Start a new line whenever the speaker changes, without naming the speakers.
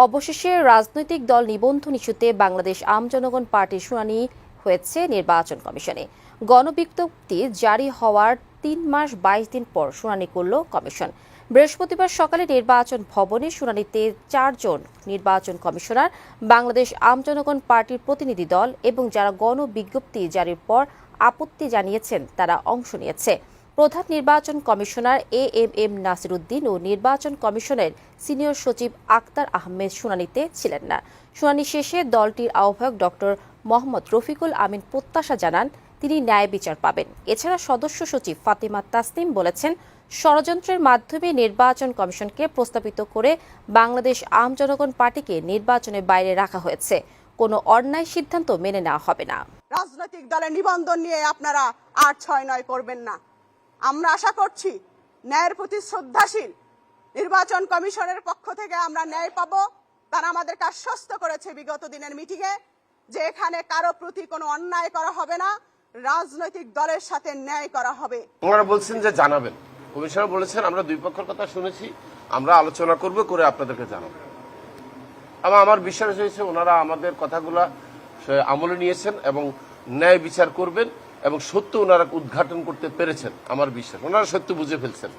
অবশেষে রাজনৈতিক দল নিবন্ধন ইস্যুতে বাংলাদেশ আম জনগণ পার্টির শুনানি হয়েছে নির্বাচন কমিশনে। গণবিজ্ঞপ্তি জারি হওয়ার ৩ মাস ২২ দিন পর শুনানি করল কমিশন। বৃহস্পতিবার সকালে নির্বাচন ভবনে শুনানিতে ৪ জন নির্বাচন কমিশনার, বাংলাদেশ আম জনগণ পার্টির প্রতিনিধি দল এবং যারা গণবিজ্ঞপ্তি জারির পর আপত্তি জানিয়েছেন তারা অংশ নিয়েছে। প্রধান নির্বাচন কমিশনার এএম নাসির উদ্দিন ও নির্বাচন কমিশনের সিনিয়র সচিব আক্তার আহমেদ শুনানিতে ছিলেন না। শুনানি শেষে দলটির আহ্বায়ক ডক্টর মোহাম্মদ রফিকুল আমিন প্রত্যাশা জানান তিনি ন্যায় বিচার পাবেন। এছাড়া সদস্য সচিব ফাতিমা তাসনিম বলেছেন, ষড়যন্ত্রের মাধ্যমে নির্বাচন কমিশনকে প্রস্তাবিত করে বাংলাদেশ আম জনগণ পার্টিকে নির্বাচনের বাইরে রাখা হয়েছে। কোনো অন্যায় সিদ্ধান্ত মেনে নেওয়া হবে না।
রাজনৈতিক দলের নিবন্ধন নিয়ে আপনারা ৮-৬-৯ করবেন না। আমরা আশা করছি ন্যায়ের প্রতি শ্রদ্ধাশীল নির্বাচন কমিশনের পক্ষ থেকে আমরা ন্যায় পাবো। তারা আমাদেরকে আশ্বস্ত করেছে বিগত দিনের মিটিংয়ে যে এখানে কারো প্রতি কোনো অন্যায় করা হবে না, রাজনৈতিক দলের সাথে ন্যায় করা হবে।
ওনারা বলছেন যে জানাবেন, কমিশনার বলেছেন আমরা দুই পক্ষের কথা শুনেছি, আমরা আলোচনা করব, করে আপনাদেরকে জানাবো। আমার বিশ্বাস হয়েছে ওনারা আমাদের কথাগুলা আমলে নিয়েছেন এবং ন্যায় বিচার করবেন এবং সত্য ওনারা উদ্ঘাটন করতে পেরেছেন। আমার বিশ্বাস ওনারা সত্য বুঝে ফেলছেন।